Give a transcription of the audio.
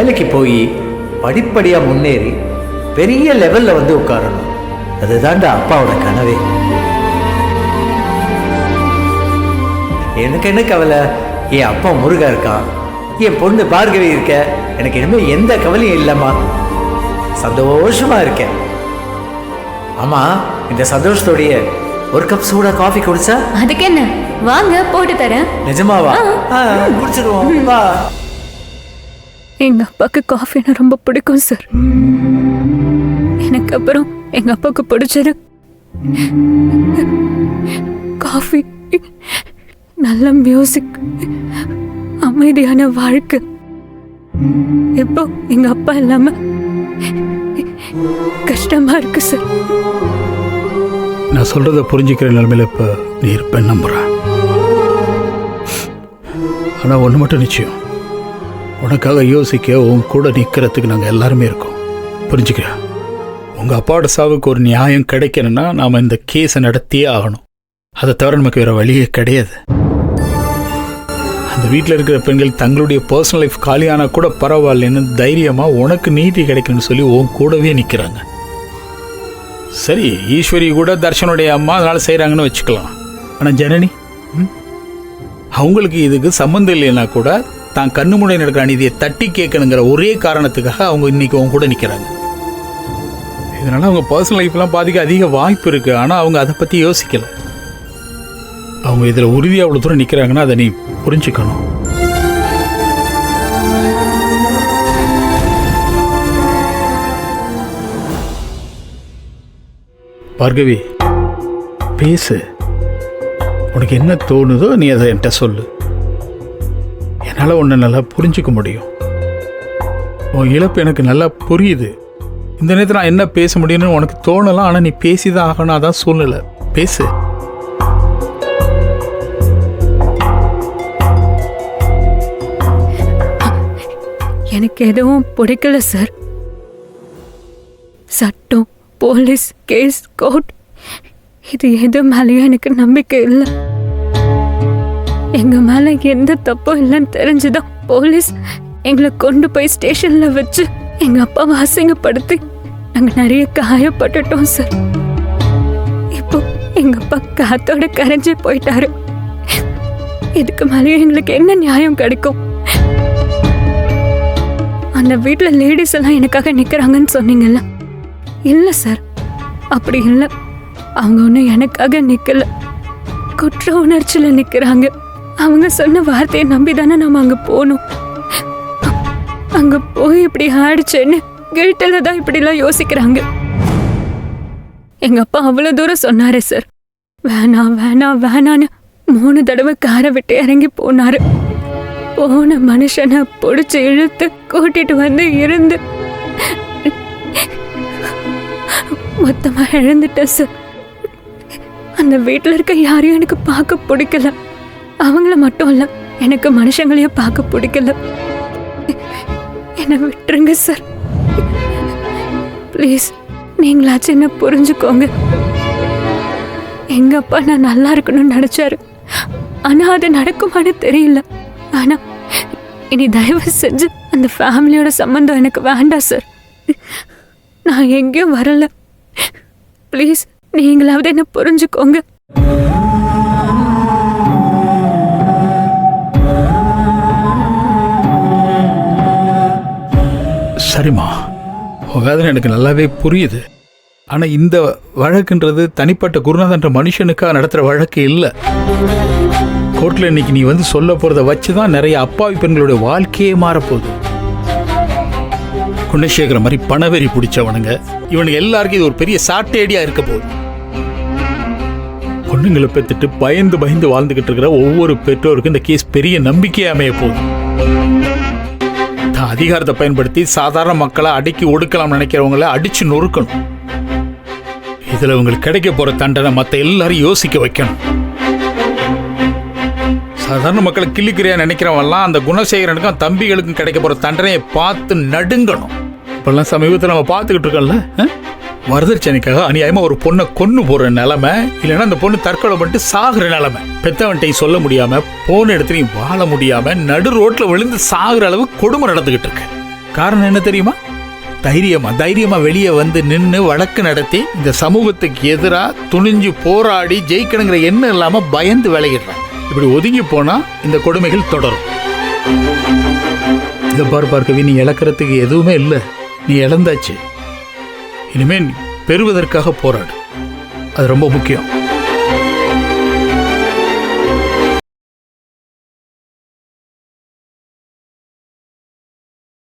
வேலைக்கு போய் படிப்படியாக முன்னேறி பெரிய லெவலில் வந்து உட்காரணும். அதுதான்டா அப்பாவோட கனவே. எனக்கு என்ன கவலை, என் அப்பா முருகா இருக்கான், என் பொண்ணு பார்கவி இருக்க, எனக்கு இனிமேல் எந்த கவலையும் இல்லைம்மா. சந்தோஷமா இருக்கேன். ஆமா, இந்த சந்தோஷத்தோடைய ஒரு கப் சூடா காஃபி குடிச்சா? அதுக்கு என்ன, வாங்க போட்டு தரேன். நிஜமாவா? குடிச்சிருவோம் வா. எங்க அப்பாவுக்கு காஃபினா ரொம்ப பிடிக்கும் சார். எனக்கு அப்புறம் எங்க அப்பாவுக்கு பிடிச்சது காஃபி, நல்ல மியூசிக், அமைதியான வாழ்க்கை. இப்போ எங்க அப்பா இல்லாம கஷ்டமா இருக்கு சார். நான் சொல்றத புரிஞ்சுக்கிற நிலைமையில இப்ப நீ இருப்பேன் நம்புறேன். ஆனா ஒண்ணு மட்டும் நிச்சயம், உனக்காக யோசிக்க உன் கூட நிக்கிறதுக்கு நாங்க எல்லாருமே இருக்கோம். புரிஞ்சுக்கிற? உங்க அப்பாவோட சாவுக்கு ஒரு நியாயம் கிடைக்கணும்னா நாம இந்த கேஸை நடத்தியே ஆகணும். அதை தவிர நமக்கு வேற வழியே கிடையாது. அந்த வீட்டில் இருக்கிற பெண்கள் தங்களுடைய பர்சனல் லைஃப் காலியானா கூட பரவாயில்லன்னு தைரியமா உனக்கு நீதி கிடைக்கணும்னு சொல்லி உன் கூடவே நிற்கிறாங்க. சரி, ஈஸ்வரி கூட தர்ஷனுடைய அம்மா அதனால செய்கிறாங்கன்னு வச்சுக்கலாம். ஆனால் ஜனனி அவங்களுக்கு இதுக்கு சம்மந்தம் இல்லைன்னா கூட தான் கண்ணு முன்னாடி நடக்கிற அநீதியை தட்டி கேட்கணுங்கிற ஒரே காரணத்துக்காக அவங்க இன்னைக்கு அவங்க கூட நிற்கிறாங்க. இதனால அவங்க பர்சனல் லைஃப்லாம் பாதிக்க அதிக வாய்ப்பு இருக்கு. ஆனால் அவங்க அதை பற்றி யோசிக்கலை. அவங்க இதில் உறுதியாக அவ்வளோ தூரம் நிற்கிறாங்கன்னா அதை நீ புரிஞ்சுக்கணும். பார்கவி, பேசு. உனக்கு என்ன தோணுதோ நீ அதை என்கிட்ட சொல்லு. என்னால் உன்னை நல்லா புரிஞ்சுக்க முடியும். உன் இழப்பு எனக்கு நல்லா புரியுது. இந்த நேரத்தில் நான் என்ன பேச முடியும்னு உனக்கு தோணலாம். ஆனால் நீ பேசிதான் ஆகணும், அதான் சூழ்நிலை. பேசு. எனக்கு எதுவும் பிடிக்கல சார். சட்டம், போலீஸ், கேஸ், கோர்ட், இது எது மேலேயும் எனக்கு நம்பிக்கை இல்லை. எங்க மேல எந்த தப்பும் இல்லைன்னு தெரிஞ்சுதான் போலீஸ் எங்களை கொண்டு போய் ஸ்டேஷன்ல வச்சு எங்க அப்பாவை அசிங்கப்படுத்தி நாங்க நிறைய காயப்பட்டுட்டோம் சார். இப்போ எங்க அப்பா காத்தோட கரைஞ்சே போயிட்டாரு. இதுக்கு மேலேயும் எங்களுக்கு என்ன நியாயம் கிடைக்கும்? அந்த வீட்டுல லேடிஸ் எல்லாம் எனக்காக நிக்கிறாங்கன்னு சொன்னீங்கல்ல, இல்ல சார், அப்படி இல்லை. அவங்க ஒன்றும் எனக்காக நிக்கல, குற்ற உணர்ச்சியில நிக்கிறாங்க. அவங்க சொன்ன வார்த்தையை நம்பி தானே நம்ம அங்க போனோம். அங்க போய் இப்படி ஆயிடுச்சேன்னு கில்ட்டில தான் இப்படிலாம் யோசிக்கிறாங்க. எங்க அப்பா அவ்வளவு தூரம் சொன்னாரு சார். வேணாம் வேணாம் வேணான்னு 3 தடவை காரை விட்டு இறங்கி போனாரு. போன மனுஷனை பிடிச்சி இழுத்து கூட்டிட்டு வந்து இருந்து மொத்தமா இழந்துட்டேன் சார். அந்த வீட்டுல இருக்க யாரையும் எனக்கு பார்க்க பிடிக்கல. அவங்கள மட்டும் இல்ல, எனக்கு மனுஷங்களையும் பார்க்க பிடிக்கல. என்னை விட்டுருங்க சார் ப்ளீஸ். நீங்களாச்சும் என்ன புரிஞ்சுக்கோங்க. எங்க அப்பா நான் நல்லா இருக்கணும்னு நினைச்சாரு. ஆனா அது நடக்குமான்னு தெரியல. ஆனா இனி தயவு செஞ்சு அந்த ஃபேமிலியோட சம்பந்தம் எனக்கு வேண்டாம் சார். நான் எங்கேயும் வரல. ப்ளீஸ் நீங்களாவது என்ன புரிஞ்சுக்கோங்க. சரிம்மா, உன் வேதனை எனக்கு நல்லாவே புரியுது. ஆனால் இந்த வழக்குன்றது தனிப்பட்ட குருநாதன்ற மனுஷனுக்காக நடத்துகிற வழக்கு இல்லை. கோர்ட்டில் இன்னைக்கு நீ வந்து சொல்ல போகிறத வச்சு தான் நிறைய அப்பாவி பெண்களுடைய வாழ்க்கையே மாறப்போகுது. குணசேகர மாதிரி பணவெறி பிடிச்சவனுங்க இவனுங்க எல்லாருக்கும் இது ஒரு பெரிய சாட்டேடியா இருக்க போகுது. பொண்ணுங்களை பெற்றுட்டு பயந்து பயந்து வாழ்ந்துகிட்டு இருக்கிற ஒவ்வொரு பெற்றோருக்கும் இந்த கேஸ் பெரிய நம்பிக்கையை அமைய போகுது. அதிகாரத்தை பயன்படுத்தி சாதாரண மக்களை அடக்கி ஒடுக்கலாம் நினைக்கிறவங்களை அடிச்சு நொறுக்கணும். இதுல உங்களுக்கு கிடைக்க போற தண்டனை மற்ற எல்லாரும் யோசிக்க வைக்கணும். சாதாரண மக்களை கிள்ளிக்கிறியா நினைக்கிறவங்கலாம் அந்த குணசேகரனுக்கும் தம்பிகளுக்கும் கிடைக்க போற தண்டனையை பார்த்து நடுங்கணும். இப்பெல்லாம் சமீபத்தில் நம்ம பார்த்துக்கிட்டு இருக்கோம்ல, வரதட்சணைக்காக அநியாயமா ஒரு பொண்ணை கொன்னு போற நிலைமை, இல்லைன்னா அந்த பொண்ணு தற்கொலை பண்ணிட்டு சாகுற நிலைமை. பெத்தவன்ட்டையும் சொல்ல முடியாம, போன இடத்துலையும் வாழ முடியாம, நடு ரோட்ல விழுந்து சாகுற அளவு கொடுமை நடந்துகிட்டு இருக்கு. காரணம் என்ன தெரியுமா? தைரியமா வெளியே வந்து நின்று வழக்கு நடத்தி இந்த சமூகத்துக்கு எதிராக துணிஞ்சு போராடி ஜெயிக்கணுங்கிற எண்ணம் இல்லாமல் பயந்து விளையிடுறான். இப்படி ஒதுங்கி போனால் இந்த கொடுமைகள் தொடரும். இதை பார்க்கவி, நீ இழக்கிறதுக்கு எதுவுமே இல்லை. நீ இழந்தாச்சு. இனிமேல் பெறுவதற்காக போராடு. அது ரொம்ப முக்கியம்.